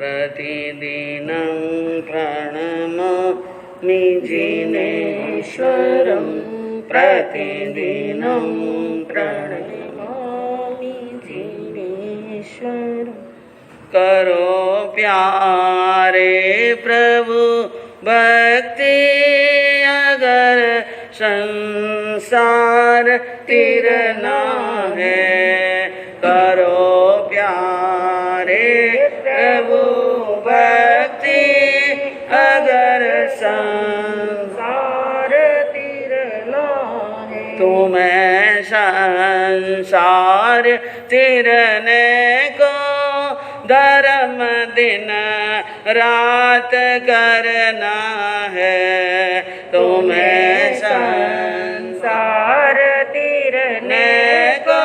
प्रतिदिनं प्रणमामि जिनेश्वरं प्रतिदिनं प्रणमामि जिनेश्वरं। करो प्यारे प्रभु भक्ति अगर संसार तिरना है। करो प्यारे प्रभु भक्ति अगर संसार तिरना है। तुम्हें संसार तिरने को धर्म दिन रात करना है। तुम्हें संसार तिरने को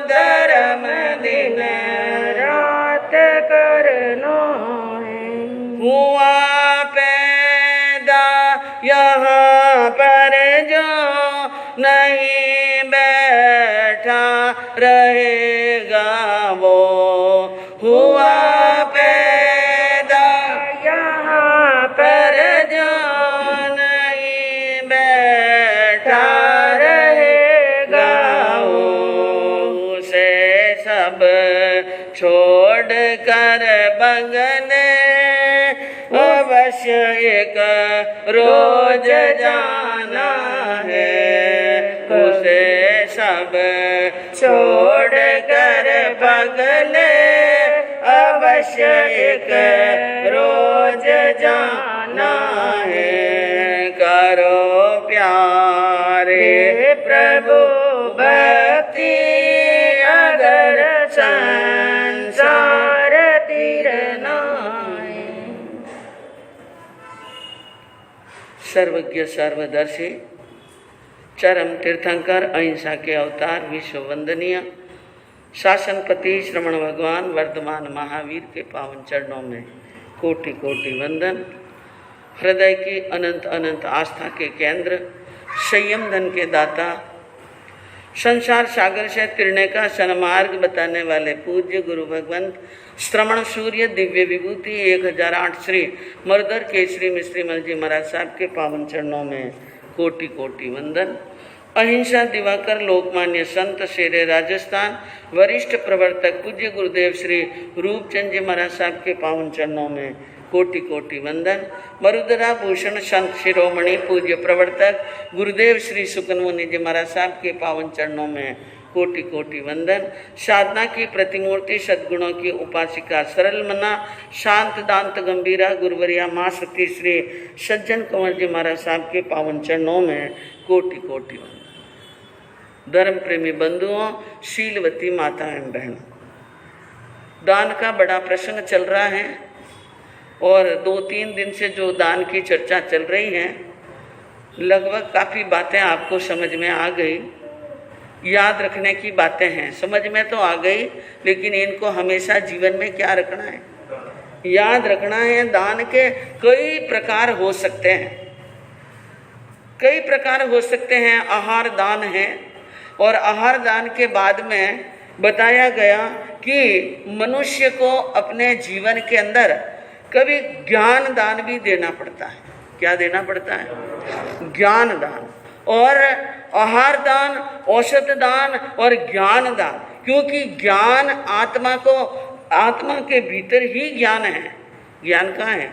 धर्म दिन रात करना है। हुआ पैदा यहाँ पर जो नहीं बैठा रहेगा वो। हुआ पैदा यहाँ पर जो नहीं बैठा रहेगा वो। उसे सब छोड़ कर बगने अवश्य एक रोज जाना है। उसे सब छोड़ कर बगने अवश्य एक रोज जाना है। करो प्यारे प्रभु भक्ति अगर संसार तिरना है। सर्वज्ञ सर्वदर्शी चरम तीर्थंकर अहिंसा के अवतार विश्व वंदनीय शासनपति श्रवण भगवान वर्धमान महावीर के पावन चरणों में कोटि कोटि वंदन। हृदय की अनंत अनंत आस्था के केंद्र, संयम धन के दाता, संसार सागर से तिरने का सन्मार्ग बताने वाले पूज्य गुरु भगवंत श्रवण सूर्य दिव्य विभूति 1008 श्री मर्दर केसरी मिश्री मल जी महाराज साहब के पावन चरणों में कोटि कोटि वंदन। अहिंसा दिवाकर लोकमान्य संत शेरे राजस्थान वरिष्ठ प्रवर्तक पूज्य गुरुदेव श्री रूपचंद जी महाराज साहब के पावन चरणों में कोटि कोटि वंदन। मरुदरा भूषण संत शिरोमणि पूज्य प्रवर्तक गुरुदेव श्री सुकनमुनि जी महाराज साहब के पावन चरणों में कोटि कोटि वंदन। साधना की प्रतिमूर्ति सद्गुणों की उपासिका सरल मना शांत दांत गंभीरा गुरुवरिया माँ सती श्री सज्जन कंवर जी महाराज साहब के पावन चरणों में कोटि कोटि वंदन। धर्म प्रेमी बंधुओं, शीलवती माताएं बहनों, दान का बड़ा प्रसंग चल रहा है और 2-3 दिन से जो दान की चर्चा चल रही है, लगभग काफ़ी बातें आपको समझ में आ गई। याद रखने की बातें हैं, समझ में तो आ गई, लेकिन इनको हमेशा जीवन में क्या रखना है, याद रखना है। दान के कई प्रकार हो सकते हैं, कई प्रकार हो सकते हैं। आहार दान है और आहार दान के बाद में बताया गया कि मनुष्य को अपने जीवन के अंदर कभी ज्ञान दान भी देना पड़ता है। क्या देना पड़ता है? ज्ञान दान। और आहार दान, औषध दान और ज्ञान दान, क्योंकि ज्ञान आत्मा को, आत्मा के भीतर ही ज्ञान है। ज्ञान कहाँ है?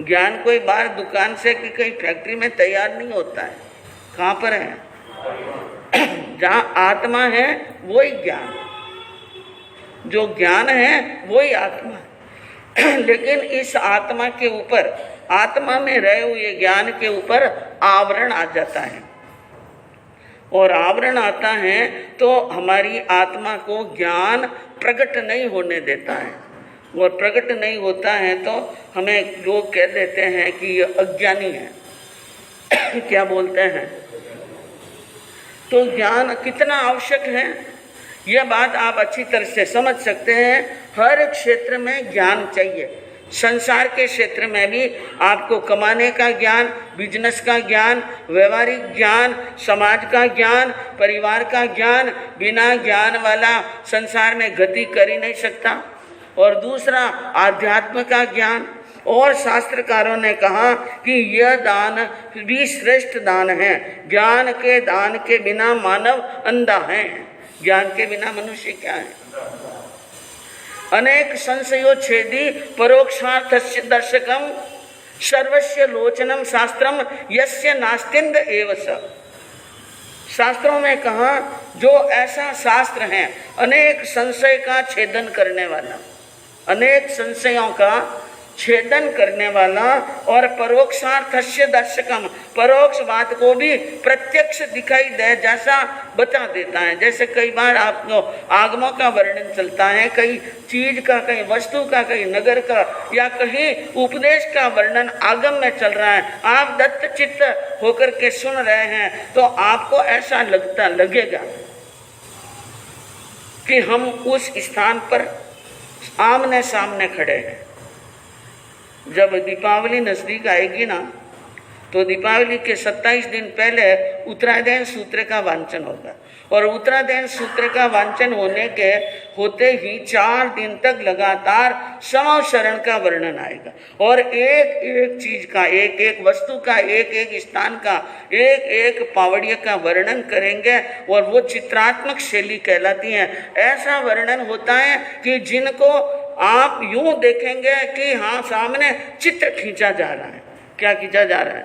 ज्ञान कोई बाहर दुकान से कि कहीं फैक्ट्री में तैयार नहीं होता है। कहाँ पर है? जहाँ आत्मा है वही ज्ञान, जो ज्ञान है वही आत्मा है। लेकिन इस आत्मा के ऊपर, आत्मा में रहे हुए ज्ञान के ऊपर आवरण आ जाता है, और आवरण आता है तो हमारी आत्मा को ज्ञान प्रकट नहीं होने देता है, और प्रकट नहीं होता है तो हमें लोग कह देते हैं कि ये अज्ञानी है। क्या बोलते हैं? तो ज्ञान कितना आवश्यक है, यह बात आप अच्छी तरह से समझ सकते हैं। हर क्षेत्र में ज्ञान चाहिए। संसार के क्षेत्र में भी आपको कमाने का ज्ञान, बिजनेस का ज्ञान, व्यवहारिक ज्ञान, समाज का ज्ञान, परिवार का ज्ञान। बिना ज्ञान वाला संसार में गति कर ही नहीं सकता। और दूसरा आध्यात्म का ज्ञान। और शास्त्रकारों ने कहा कि यह दान भी श्रेष्ठ दान है। ज्ञान के दान के बिना मानव अंधा है। ज्ञान के बिना मनुष्य क्या है? अनेक संशयोच्छेदी परोक्षार्थस्य दर्शकम सर्वस्य लोचनम शास्त्रम यस्य नास्तिंद एव स। शास्त्रों में कहा जो ऐसा शास्त्र है अनेक संशय का छेदन करने वाला, अनेक संशयों का छेदन करने वाला, और परोक्षार्थस्य दर्शकम, परोक्ष बात को भी प्रत्यक्ष दिखाई दे जैसा बता देता है। जैसे कई बार आपको आगमों का वर्णन चलता है, कई चीज का, कहीं वस्तु का, कहीं नगर का, या कहीं उपदेश का वर्णन आगम में चल रहा है, आप दत्त चित्त होकर के सुन रहे हैं, तो आपको ऐसा लगेगा कि हम उस स्थान पर आमने सामने खड़े हैं। जब दीपावली नजदीक आएगी ना, तो दीपावली के 27 दिन पहले उत्तरायण सूत्र का वांचन होगा, और उत्तरायण सूत्र का वांचन होते ही 4 दिन तक लगातार समशरण का वर्णन आएगा, और एक एक चीज का, एक एक वस्तु का, एक एक स्थान का, एक एक पावड़िया का वर्णन करेंगे, और वो चित्रात्मक शैली कहलाती है। ऐसा वर्णन होता है कि जिनको आप यूं देखेंगे कि हाँ सामने चित्र खींचा जा रहा है। क्या खींचा जा रहा है?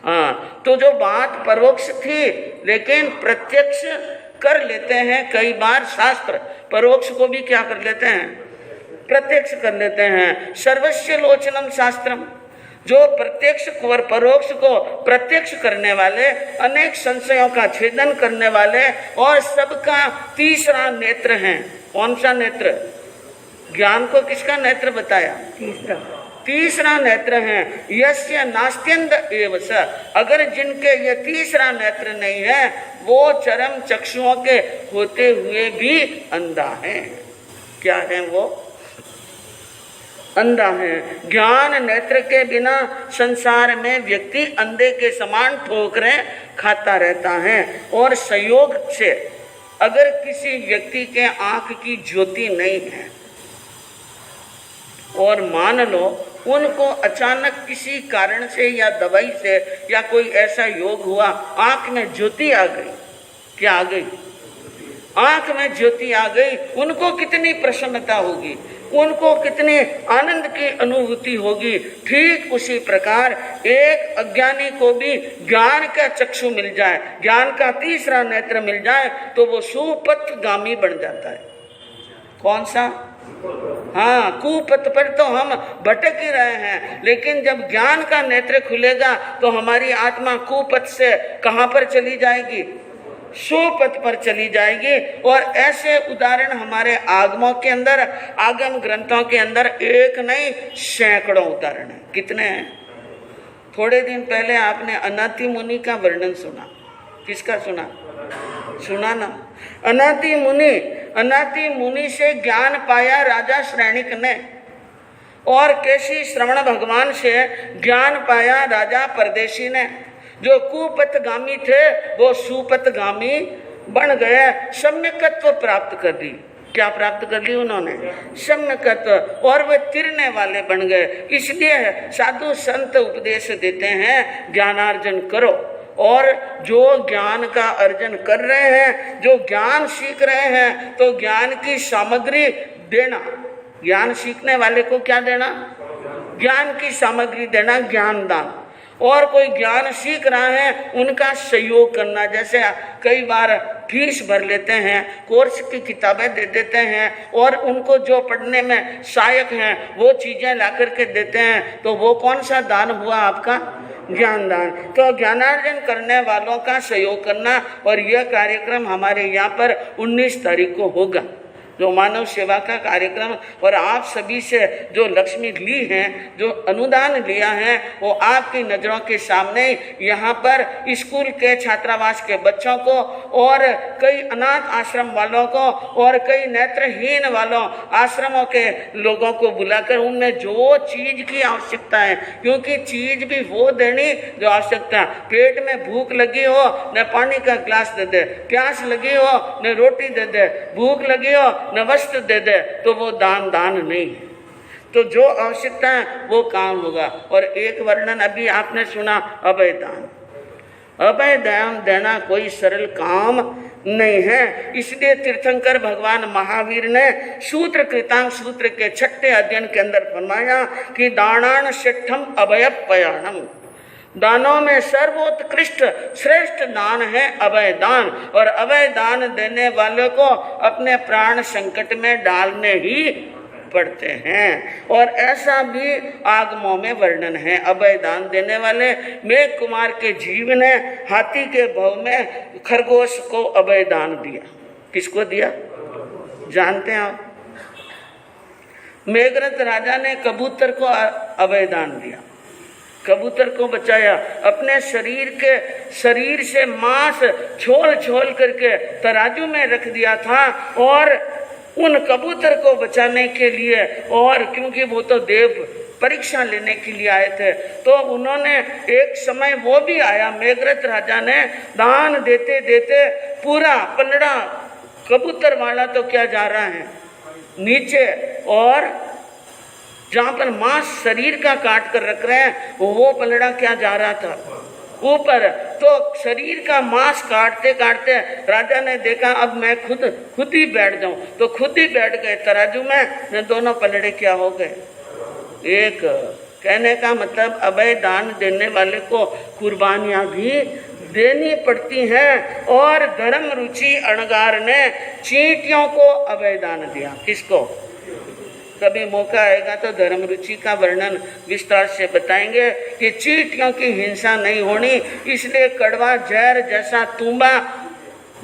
हाँ, तो जो बात परोक्ष थी लेकिन प्रत्यक्ष कर लेते हैं कई बार शास्त्र, परोक्ष को भी क्या कर लेते हैं? प्रत्यक्ष कर लेते हैं। सर्वस्य लोचनम शास्त्रम, जो प्रत्यक्ष और परोक्ष को प्रत्यक्ष करने वाले, अनेक संशयों का छेदन करने वाले, और सबका तीसरा नेत्र है। कौन सा नेत्र? ज्ञान को किसका नेत्र बताया? तीसरा नेत्र है। यस्य नास्त्यंद एव स, अगर जिनके ये तीसरा नेत्र नहीं है वो चरम चक्षुओं के होते हुए भी अंधा है। क्या है वो? अंधा है। ज्ञान नेत्र के बिना संसार में व्यक्ति अंधे के समान ठोकरें खाता रहता है, और संयोग से अगर किसी व्यक्ति के आंख की ज्योति नहीं है और मान लो उनको अचानक किसी कारण से या दवाई से या कोई ऐसा योग हुआ, आंख में ज्योति आ गई। क्या आ गई? आंख में ज्योति आ गई। उनको कितनी प्रसन्नता होगी, उनको कितनी आनंद की अनुभूति होगी। ठीक उसी प्रकार एक अज्ञानी को भी ज्ञान का चक्षु मिल जाए, ज्ञान का तीसरा नेत्र मिल जाए, तो वो सुपथगामी बन जाता है। कौन सा? हाँ, कुपथ पर तो हम भटक ही रहे हैं, लेकिन जब ज्ञान का नेत्र खुलेगा तो हमारी आत्मा कुपथ से कहाँ पर चली जाएगी? सुपथ पर चली जाएगी। और ऐसे उदाहरण हमारे आगमों के अंदर, आगम ग्रंथों के अंदर एक नहीं सैकड़ों उदाहरण हैं। कितने हैं? थोड़े दिन पहले आपने अनाति मुनि का वर्णन सुना। किसका सुना? सुना ना? अनाति मुनि से ज्ञान पाया राजा श्रेणिक ने, और कैसी श्रवण भगवान से ज्ञान पाया राजा परदेशी ने। जो कुपथगामी थे वो सुपथगामी बन गए, सम्यकत्व प्राप्त कर ली। क्या प्राप्त कर ली उन्होंने? सम्यकत्व। और वे तिरने वाले बन गए। इसलिए साधु संत उपदेश देते हैं ज्ञानार्जन करो, और जो ज्ञान का अर्जन कर रहे हैं, जो ज्ञान सीख रहे हैं, तो ज्ञान की सामग्री देना। ज्ञान सीखने वाले को क्या देना? ज्ञान की सामग्री देना, ज्ञान दान। और कोई ज्ञान सीख रहा है उनका सहयोग करना। जैसे कई बार फीस भर लेते हैं, कोर्स की किताबें दे देते हैं, और उनको जो पढ़ने में सहायक हैं वो चीज़ें ला करके देते हैं, तो वो कौन सा दान हुआ आपका? ज्ञान दान। तो ज्ञानार्जन करने वालों का सहयोग करना। और यह कार्यक्रम हमारे यहाँ पर 19 तारीख को होगा, जो मानव सेवा का कार्यक्रम। और आप सभी से जो लक्ष्मी ली हैं, जो अनुदान लिया है, वो आपकी नज़रों के सामने यहाँ पर स्कूल के छात्रावास के बच्चों को, और कई अनाथ आश्रम वालों को, और कई नेत्रहीन वालों आश्रमों के लोगों को बुलाकर उनमें जो चीज़ की आवश्यकता है, क्योंकि चीज़ भी वो देनी जो आवश्यकता। पेट में भूख लगी हो न पानी का गिलास दे दे, प्यास लगी हो न रोटी दे दे, भूख लगी हो न वस्त्र दे दे तो वो दान नहीं है। तो जो आवश्यकता है वो काम होगा। और एक वर्णन अभी आपने सुना, अभय दान। अभय दान देना कोई सरल काम नहीं है। इसलिए तीर्थंकर भगवान महावीर ने सूत्र कृतांग सूत्र के 6ठे अध्ययन के अंदर फरमाया कि दानान षट्ठम अभय पयाणम, दानों में सर्वोत्कृष्ट श्रेष्ठ दान है अभय दान। और अभय दान देने वालों को अपने प्राण संकट में डालने ही पड़ते हैं। और ऐसा भी आगमों में वर्णन है। अभय दान देने वाले मेघ कुमार के जीव ने हाथी के भव में खरगोश को अभय दान दिया। किसको दिया जानते हैं आप? मेघरथ राजा ने कबूतर को अभय दान दिया, कबूतर को बचाया। अपने शरीर से मांस छोल करके तराजू में रख दिया था और उन कबूतर को बचाने के लिए, और क्योंकि वो तो देव परीक्षा लेने के लिए आए थे, तो उन्होंने एक समय वो भी आया, मेघरथ राजा ने दान देते देते पूरा पलड़ा, कबूतर वाला तो क्या जा रहा है नीचे, और जहाँ पर मांस शरीर का काट कर रख रहे हैं वो पलड़ा क्या जा रहा था ऊपर। तो शरीर का मांस काटते काटते राजा ने देखा अब मैं खुद ही बैठ जाऊं, तो खुद ही बैठ गए तराजू में। दोनों पलड़े क्या हो गए एक। कहने का मतलब अभय दान देने वाले को कुर्बानियां भी देनी पड़ती हैं। और धर्म रुचि अणगार ने चींटियों को अभय दान दिया। किसको? कभी मौका आएगा तो धर्म रुचि का वर्णन विस्तार से बताएंगे कि चींटियों की हिंसा नहीं होनी, इसलिए कड़वा जहर जैसा तुम्बा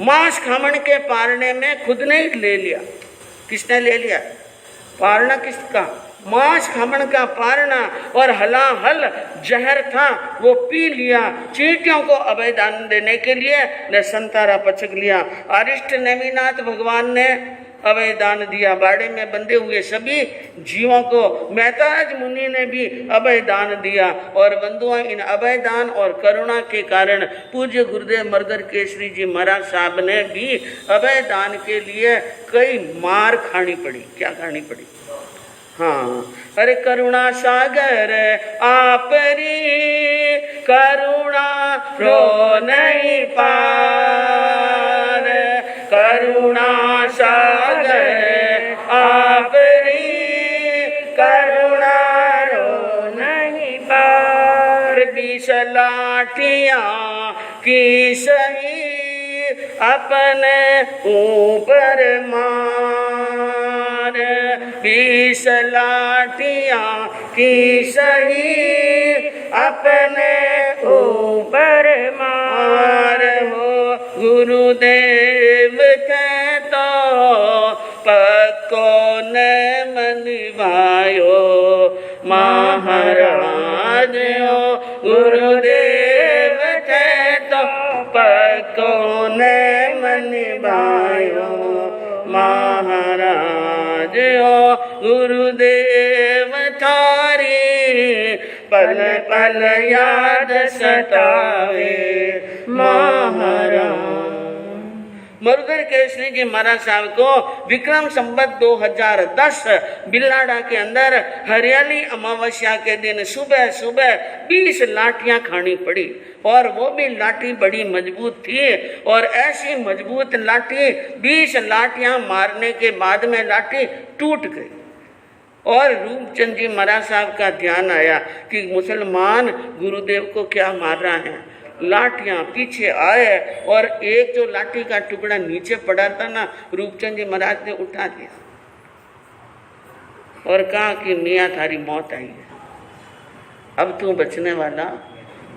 मांस खामण के पारने में खुद ने ले लिया। किसने ले लिया? पारना किसका? मांस खामण का पारना, और हलाहल जहर था वो पी लिया। चींटियों को अभय दान देने के लिए ने संतारा पचक लिया। अरिष्ट नेमिनाथ भगवान ने अभय दान दिया, बाड़े में बंधे हुए सभी जीवों को। मेहताज मुनि ने भी अभय दान दिया। और बंधुओं, इन अभय दान और करुणा के कारण पूज्य गुरुदेव मर्दर केसरी जी महाराज साहब ने भी अभय दान के लिए कई मार खानी पड़ी। क्या खानी पड़ी? हाँ, अरे करुणा सागर आपरी करुणा रो नहीं पार, करुणा सागर आपरी करुणा रो नहीं पार। 20 लाठियां की सही अपने ऊपर मार, 20 लाठियां की सही अपने ऊपर मार। हो गुरुदेव के तो पक्को ने मनवायो महाराज हो, गुरुदेव के तो पक्को ने मनवायो महाराज हो, गुरुदेव थारी पल पल याद सतावे महाराज। मरुधर केसरी जी महाराज साहब को विक्रम संवत 2010 बिलाड़ा के अंदर हरियाली अमावस्या के दिन सुबह सुबह 20 लाठियां खानी पड़ी। और वो भी लाठी बड़ी मजबूत थी, और ऐसी मजबूत लाठी 20 लाठियां मारने के बाद में लाठी टूट गई। और रूपचंद जी महाराज साहब का ध्यान आया कि मुसलमान गुरुदेव को क्या मार रहा है। लाठियां पीछे आए और एक जो लाठी का टुकड़ा नीचे पड़ा था ना, रूपचंद जी महाराज ने उठा दिया और कहा कि मियाँ थारी मौत आई है, अब तू बचने वाला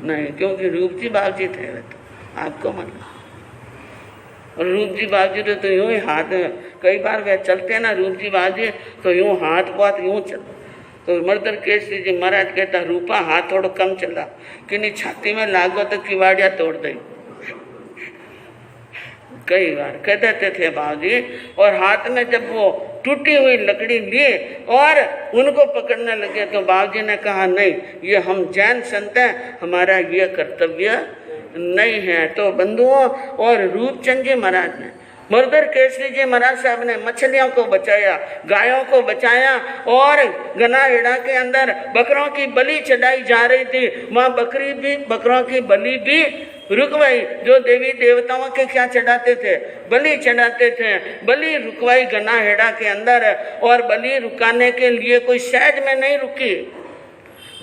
नहीं। क्योंकि रूप जी बाबू जी थे तो आपको मालूम, और रूप जी बाबू जी तो यूं ही हाथ, कई बार वे चलते ना रूप जी बाबू जी तो यूं हाथ पात यूं चल, तो मर्दर केसरी जी महाराज कहता रूपा हाथ थोड़ा कम चला कि नहीं छाती में लागो तो किवाड़िया तोड़ दे। कई बार कह देते थे बाबूजी। और हाथ में जब वो टूटी हुई लकड़ी ली और उनको पकड़ने लगे तो बाबूजी ने कहा नहीं, ये हम जैन संत हैं, हमारा ये कर्तव्य नहीं है। तो बंधुओं, और रूपचंद जी महाराज ने मुरदर केसरी जी महाराज साहब ने मछलियों को बचाया, गायों को बचाया, और गनाहेड़ा के अंदर बकरों की बलि चढ़ाई जा रही थी, वहाँ बकरों की बलि भी रुकवाई। जो देवी देवताओं के क्या चढ़ाते थे, बलि चढ़ाते थे, बलि रुकवाई गनाहेड़ा के अंदर। और बलि रुकाने के लिए कोई सहज में नहीं रुकी।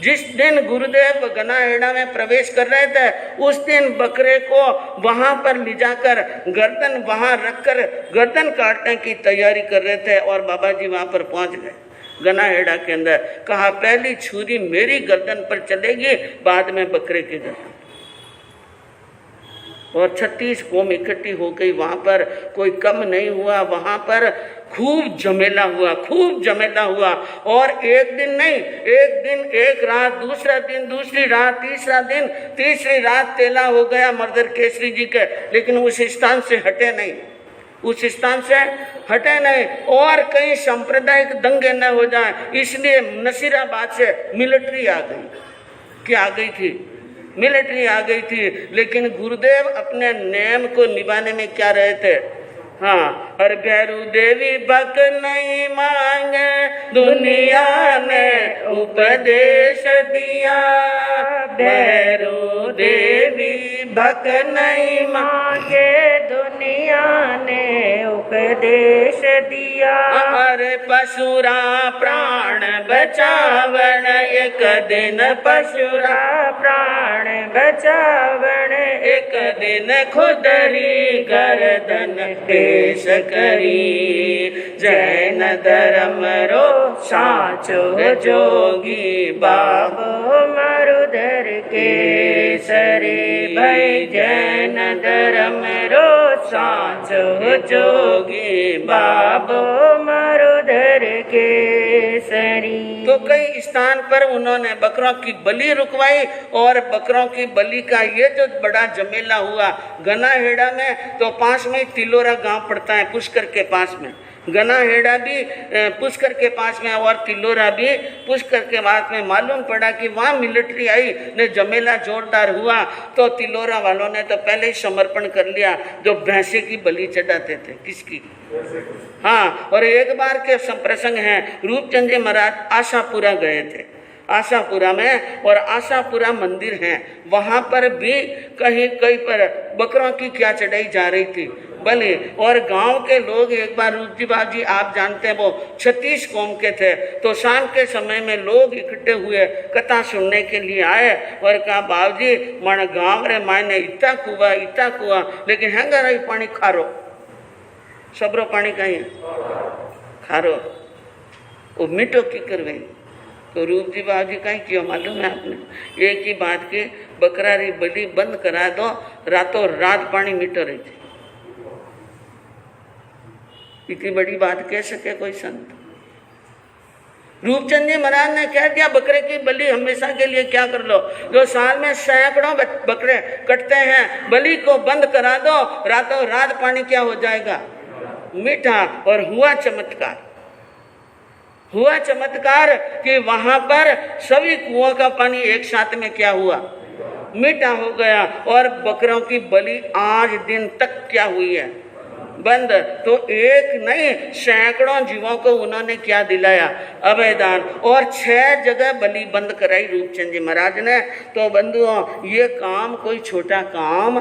जिस दिन गुरुदेव गनाहेड़ा में प्रवेश कर रहे थे, उस दिन बकरे को वहां पर ले जाकर गर्दन वहां रखकर गर्दन काटने की तैयारी कर रहे थे। और बाबा जी वहां पर पहुंच गए गनाहेड़ा के अंदर। कहा पहली छुरी मेरी गर्दन पर चलेगी, बाद में बकरे की गर्दन। और 36 कौम इकट्ठी हो गई वहां पर, कोई कम नहीं हुआ। वहां पर खूब जमेला हुआ, खूब जमेला हुआ। और एक दिन नहीं, एक दिन एक रात, दूसरा दिन दूसरी रात, तीसरा दिन तीसरी रात तेला हो गया मर्दर केसरी जी के, लेकिन उस स्थान से हटे नहीं, उस स्थान से हटे नहीं। और कहीं सांप्रदायिक दंगे न हो जाए, इसलिए नसीराबाद से मिलिट्री आ गई। क्या आ गई थी? मिलिट्री आ गई थी। लेकिन गुरुदेव अपने नियम को निभाने में क्या रहे थे? हाँ, और भैरू देवी बक नहीं मांगे, दुनिया ने उपदेश दिया। भैरू देवी बक नहीं मांगे, दुनिया ने उपदेश दिया। अरे पशुरा प्राण बचावन, एक दिन पशुरा प्राण बचावन, एक दिन खुदरी गर्दन पेश करी। जैन धर्म रो साचो जोगी, बाबो मरुधर केसरी। भाई जैन धर्म रो साचो जोगी, बाबो मरुधर केसरी। तो कई स्थान पर उन्होंने बकरों की बलि रुकवाई। और बकरों की बलि का ये जो बड़ा जमेला हुआ गनाहेड़ा में, तो पास में तिलोरा गांव पड़ता है, पुष्कर के पास में। गनाहेड़ा भी पुष्कर के पास में और तिलोरा भी पुष्कर के पास में। मालूम पड़ा कि वहाँ मिलिट्री आई ने जमेला जोरदार हुआ, तो तिलोरा वालों ने तो पहले ही समर्पण कर लिया, जो भैंसे की बलि चढ़ाते थे। किसकी? हाँ। और एक बार के प्रसंग है, रूपचंद जी महाराज आशापुरा गए थे, आशापुरा में, और आशापुरा मंदिर है, वहाँ पर भी कहीं पर बकरों की क्या चढ़ाई जा रही थी, बलि। और गांव के लोग एक बार रूपजी बाबू आप जानते हैं, वो 36 कौम के थे। तो शाम के समय में लोग इकट्ठे हुए, कथा सुनने के लिए आए, और कहा बाबूजी मन गाँव रे मायने इतना कुआ, लेकिन हैंगा रही पानी खारो, सबरो पानी कहीं खारो, वो मीठो की करवाई। तो रूप जी बाबू जी कहीं क्यों मालूम है आपने? एक ही बात की, बकरा री बलि बंद करा दो, रातों रात पानी मीठो रही थी। इतनी बड़ी बात कह सके कोई संत? रूपचंद जी महाराज ने कह दिया बकरे की बलि हमेशा के लिए क्या कर लो, जो साल में सैकड़ों बकरे कटते हैं, बलि को बंद करा दो, रातों रात पानी क्या हो जाएगा? मीठा। और हुआ चमत्कार कि वहां पर सभी कुओं का पानी एक साथ में क्या हुआ? मीठा हो गया। और बकरों की बलि आज दिन तक क्या हुई है? बंद। तो एक नहीं, सैकड़ों जीवों को उन्होंने क्या दिलाया? अभयदान। और 6 जगह बलि बंद कराई रूपचंद जी महाराज ने। तो बंधुओं, ये काम कोई छोटा काम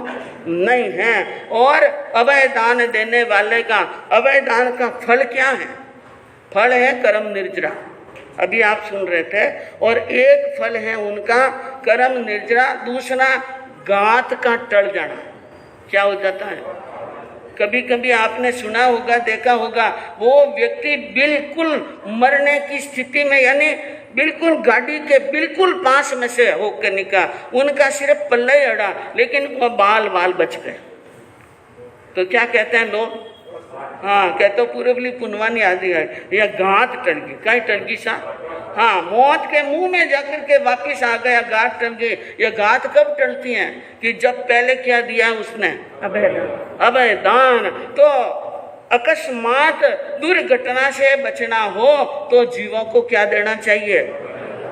नहीं है। और अभयदान देने वाले का, अभयदान का फल क्या है? फल है कर्म निर्जरा, अभी आप सुन रहे थे। और एक फल है उनका कर्म निर्जरा, दूसरा गात का टल जाना। क्या हो जाता है? कभी कभी आपने सुना होगा, देखा होगा, वो व्यक्ति बिल्कुल मरने की स्थिति में, यानी बिल्कुल गाड़ी के बिल्कुल पास में से होकर निकला, उनका सिर्फ पल्ला ही अड़ा, लेकिन वो बाल बच गए। तो क्या कहते हैं लोग? हाँ, कहते पूर्वली पुनवानी आदि है, या गांठ टल गई। कहीं टल गई सा? हाँ, मौत के मुंह में जाकर के वापिस आ गया, गांठ टल गई। ये गांठ कब टलती हैं? कि जब पहले क्या दिया उसने? अभयदान। तो अकस्मात दुर्घटना से बचना हो तो जीवों को क्या देना चाहिए?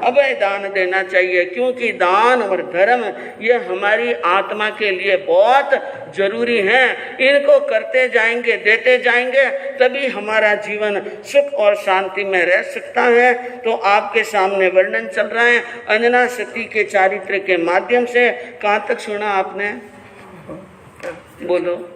अभय दान देना चाहिए, क्योंकि दान और धर्म ये हमारी आत्मा के लिए बहुत जरूरी है। इनको करते जाएंगे, देते जाएंगे, तभी हमारा जीवन सुख और शांति में रह सकता है। तो आपके सामने वर्णन चल रहा है अंजना सती के चारित्र के माध्यम से। कहाँ तक सुना आपने? बोलो।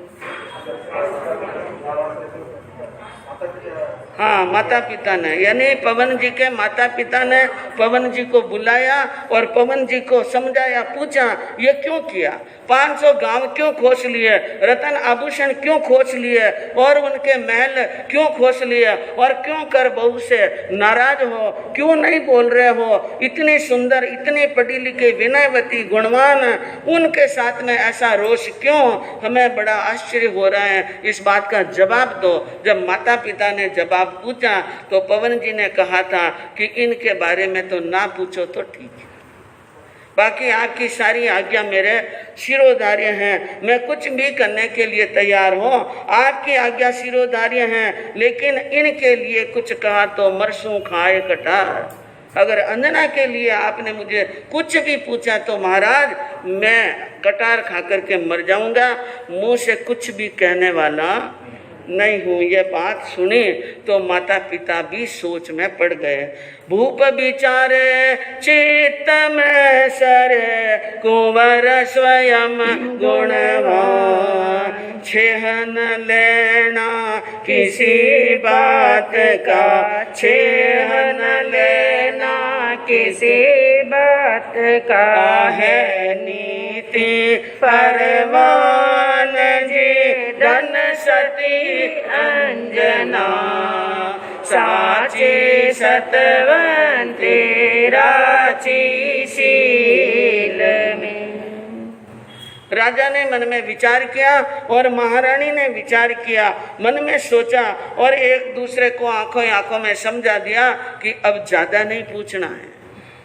हाँ, माता पिता ने, यानी पवन जी के माता पिता ने पवन जी को बुलाया और पवन जी को समझाया, पूछा ये क्यों किया, 500 गांव क्यों खोज लिए, रतन आभूषण क्यों खोज लिए और उनके महल क्यों खोज लिए, और क्यों कर बहू से नाराज हो, क्यों नहीं बोल रहे हो, इतनी सुंदर, इतनी पढ़ी लिखी, विनयवती, गुणवान, उनके साथ में ऐसा रोष क्यों? हमें बड़ा आश्चर्य हो रहा है, इस बात का जवाब दो। जब माता पिता ने जवाब पूछा तो पवन जी ने कहा था कि इनके बारे में तो ना पूछो तो ठीक है, बाकी आपकी सारी आज्ञा मेरे शिरोधार्य हैं, मैं कुछ भी करने के लिए तैयार हूँ, आपकी आज्ञा शिरोधार्य हैं, लेकिन इनके लिए कुछ कहा तो मरसूं खाए कटार। अगर अंजना के लिए आपने मुझे कुछ भी पूछा तो महाराज मैं कटार खा करके मर जाऊंगा, मुंह से कुछ भी कहने वाला नहीं हूँ। ये बात सुनी तो माता पिता भी सोच में पड़ गए। भूप विचारे चित्त में सरे, कुंवर स्वयं गुणवान, छेहन लेना किसी बात का, छेहन लेना किसी बात का, है नीति परवान जी धन सती अंजना, साची सतवंती राची शील में। राजा ने मन में विचार किया और महारानी ने विचार किया, मन में सोचा और एक दूसरे को आंखों आंखों में समझा दिया कि अब ज्यादा नहीं पूछना है,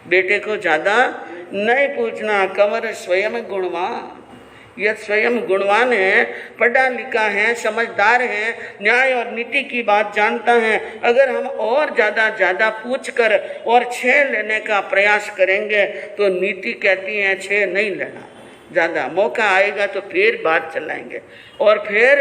बेटे को ज्यादा नहीं पूछना। कंवर स्वयं गुणवान, यह स्वयं गुणवान है, पढ़ा लिखा है, समझदार है, न्याय और नीति की बात जानता है। अगर हम और ज़्यादा पूछकर और 6 लेने का प्रयास करेंगे तो नीति कहती है 6 नहीं लेना, ज़्यादा मौका आएगा तो फिर बात चलाएंगे और फिर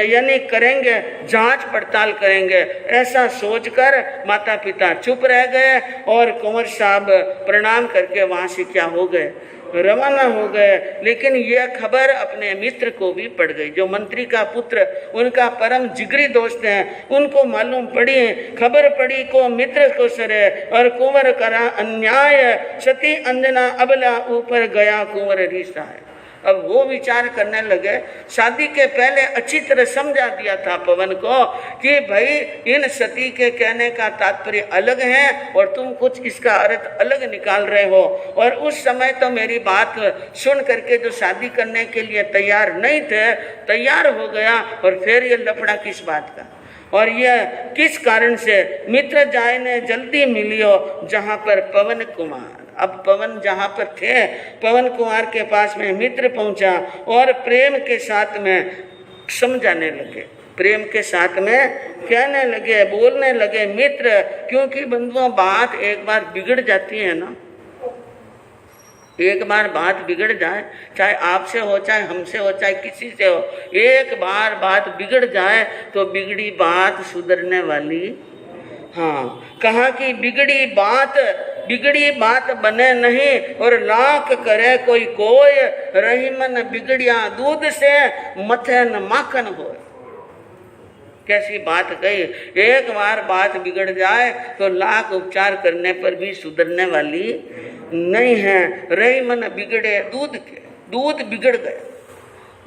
यानी करेंगे, जांच पड़ताल करेंगे। ऐसा सोचकर माता पिता चुप रह गए और कंवर साहब प्रणाम करके वहाँ से क्या हो गए, रवाना हो गए। लेकिन यह खबर अपने मित्र को भी पड़ गई, जो मंत्री का पुत्र उनका परम जिगरी दोस्त है, उनको मालूम पड़ी, खबर पड़ी को मित्र को सरे और कुंवर करा अन्याय, सती अंजना अबला ऊपर गया कुंवर रिसा है। अब वो विचार करने लगे, शादी के पहले अच्छी तरह समझा दिया था पवन को कि भाई इन सती के कहने का तात्पर्य अलग है और तुम कुछ इसका अर्थ अलग निकाल रहे हो, और उस समय तो मेरी बात सुन करके जो शादी करने के लिए तैयार नहीं थे, तैयार हो गया, और फिर ये लफड़ा किस बात का, और यह किस कारण से? मित्र जाए ने जल्दी मिलियो जहाँ पर पवन कुमार। अब पवन जहाँ पर थे, पवन कुमार के पास में मित्र पहुँचा और प्रेम के साथ में समझाने लगे, प्रेम के साथ में कहने लगे, बोलने लगे मित्र, क्योंकि बंधुओं बात एक बार बिगड़ जाती है ना, एक बार बात बिगड़ जाए, चाहे आपसे हो, चाहे हमसे हो, चाहे किसी से हो, एक बार बात बिगड़ जाए तो बिगड़ी बात सुधरने वाली। हाँ, कहा कि बिगड़ी बात बने नहीं, और लाख करे कोई कोय, रही मन बिगड़िया दूध से मथे न माखन हो। कैसी बात कही, एक बार बात बिगड़ जाए तो लाख उपचार करने पर भी सुधरने वाली नहीं है। रही मन बिगड़े दूध के, दूध बिगड़ गया,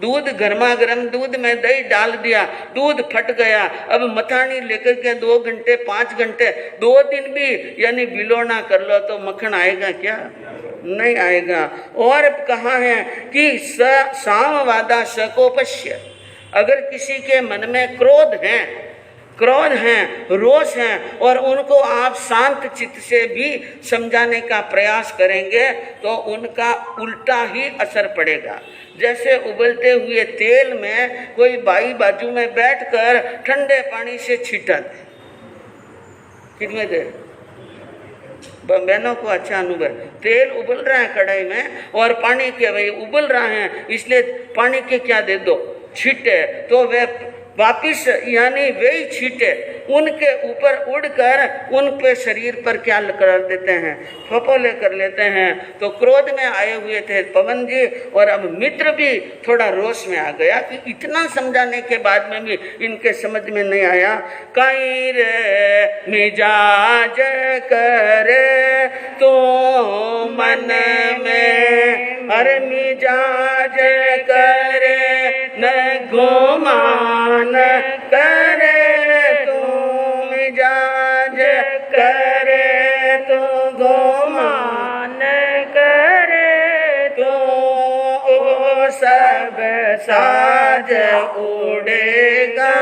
दूध गर्मा गर्म दूध में दही डाल दिया, दूध फट गया। अब मथानी लेकर के 2 घंटे 5 घंटे 2 दिन भी यानी विलोना कर लो तो मक्खन आएगा क्या? नहीं आएगा। और कहा है कि सामवादा सकोपश्य, अगर किसी के मन में क्रोध है, रोष है, और उनको आप शांत चित्त से भी समझाने का प्रयास करेंगे तो उनका उल्टा ही असर पड़ेगा। जैसे उबलते हुए तेल में कोई बाई बाजू में बैठकर ठंडे पानी से छीटा दे, कितने देर बहनों को अच्छा अनुभव। तेल उबल रहा है कढ़ाई में और पानी के भाई उबल रहा है, इसलिए पानी के क्या दे दो छींटे, तो वे वापिस यानी वही छींटे उनके ऊपर उड़कर उन पे शरीर पर क्या कर देते हैं, फपोले कर लेते हैं। तो क्रोध में आए हुए थे पवन जी, और अब मित्र भी थोड़ा रोष में आ गया कि इतना समझाने के बाद में भी इनके समझ में नहीं आया। कहीं रे मिजाज करे तो मन में, अरे मिजाज करे न गुमान करे, तू मिजाज करे तो गुमान करे, तो ओ सब साज उड़ेगा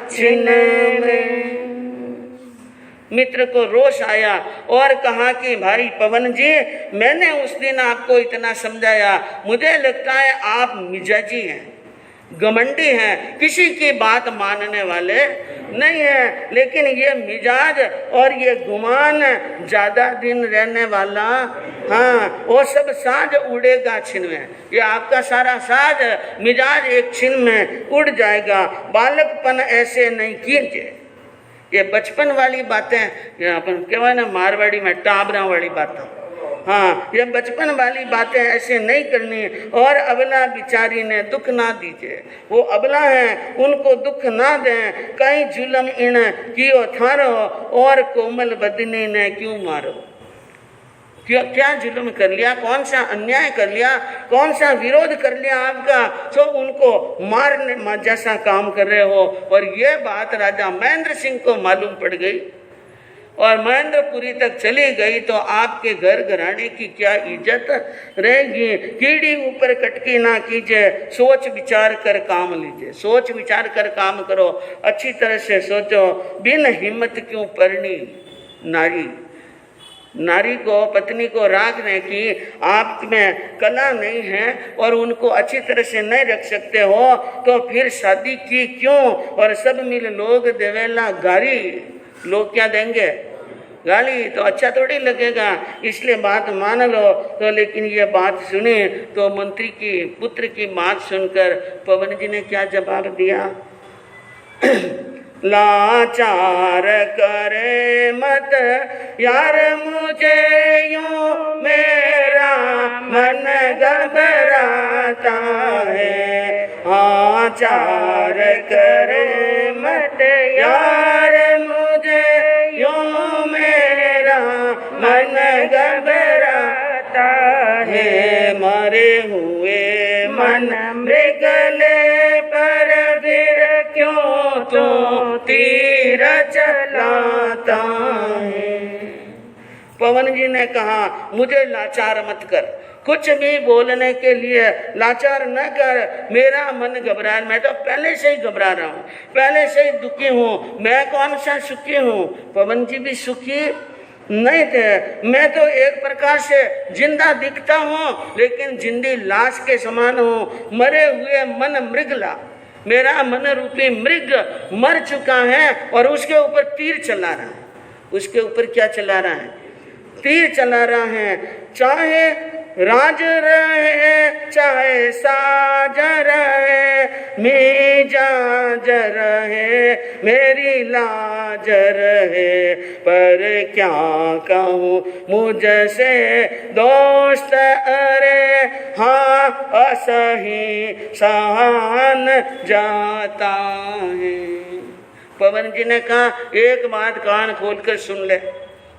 छिन में। मित्र को रोष आया और कहा कि भाई पवन जी, मैंने उस दिन आपको इतना समझाया, मुझे लगता है आप मिजाजी हैं, घमंडी हैं, किसी की बात मानने वाले नहीं है। लेकिन ये मिजाज और ये गुमान ज्यादा दिन रहने वाला, हाँ वो सब साज उड़ेगा छिन में। ये आपका सारा साज मिजाज एक छिन में उड़ जाएगा। बालकपन ऐसे नहीं कीजिए। ये बचपन वाली बातें, ये अपन कहवा ना मारवाड़ी में टाबरा वाली बातें, हाँ ये बचपन वाली बातें ऐसे नहीं करनी। और अबला बिचारी ने दुख ना दीजिए, वो अबला है उनको दुख ना दें। कहीं जुलम इन कियो थारो और कोमल बदनी ने क्यों मारो। क्या जुल्म कर लिया, कौन सा अन्याय कर लिया, कौन सा विरोध कर लिया आपका, तो उनको मारने जैसा काम कर रहे हो। और ये बात राजा महेंद्र सिंह को मालूम पड़ गई और महेंद्रपुरी तक चली गई, तो आपके घर घराने की क्या इज्जत रहेगी। कीड़ी ऊपर कटकी ना कीजिए, सोच विचार कर काम लीजिए। सोच विचार कर काम करो, अच्छी तरह से सोचो। बिन हिम्मत क्यों परनी नारी, नारी को पत्नी को राखने की आप में कला नहीं है और उनको अच्छी तरह से नहीं रख सकते हो, तो फिर शादी की क्यों। और सब मिल लोग देवेला गारी, लोग क्या देंगे गाली, तो अच्छा थोड़ी लगेगा। इसलिए बात मान लो। तो लेकिन ये बात सुने तो मंत्री की पुत्र की बात सुनकर पवन जी ने क्या जवाब दिया। लाचार करे मत यार मुझे यूं, मेरा मन घबराता है। आचार करे मत यार मुझे यूं, मेरा मन घबराता है। मरे हुए मन मृगले पर फिर क्यों तो तीर चलाता है। पवन जी ने कहा मुझे लाचार मत कर, कुछ भी बोलने के लिए लाचार न कर। मेरा मन घबरा, मैं तो पहले से ही घबरा रहा हूँ, पहले से ही दुखी हूँ। मैं कौन सा सुखी हूँ, पवन जी भी सुखी नहीं थे। मैं तो एक प्रकार से जिंदा दिखता हूँ, लेकिन जिंदी लाश के समान हूँ। मरे हुए मन मृगला, मेरा मन रूपी मृग मर चुका है और उसके ऊपर तीर चला रहा है। उसके ऊपर क्या चला रहा है, तीर चला रहा है। चाहे राज रहे चाहे साज रहे, मिजाज रहे मेरी लाज रहे। पर क्या कहूँ मुझसे दोस्त, अरे हाँ असही सहन जाता है। पवन जी ने कहा एक बात कान खोलकर सुन ले,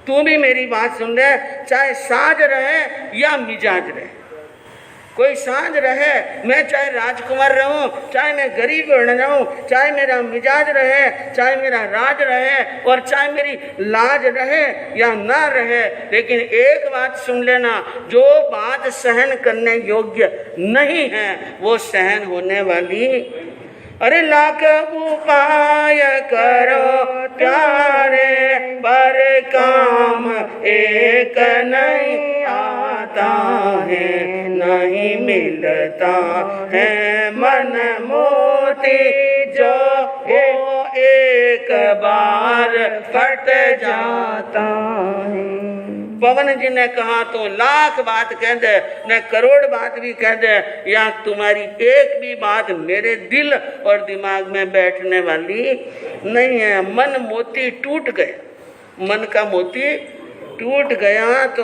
तू भी मेरी बात सुन ले। चाहे साज रहे या मिजाज रहे, कोई साज रहे, मैं चाहे राजकुमार रहूं, चाहे मैं गरीब बन जाऊं, चाहे मेरा मिजाज रहे, चाहे मेरा राज रहे और चाहे मेरी लाज रहे या ना रहे, लेकिन एक बात सुन लेना, जो बात सहन करने योग्य नहीं है वो सहन होने वाली। अरे लाख उपाय करो प्यारे, पर काम एक नहीं आता है। नहीं मिलता है मन मोती, जो वो एक बार फट जाता है। पवन जी ने कहा तो लाख बात कह दे, न करोड़ बात भी कह दे, या तुम्हारी एक भी बात मेरे दिल और दिमाग में बैठने वाली नहीं है। मन मोती टूट गए, मन का मोती टूट गया तो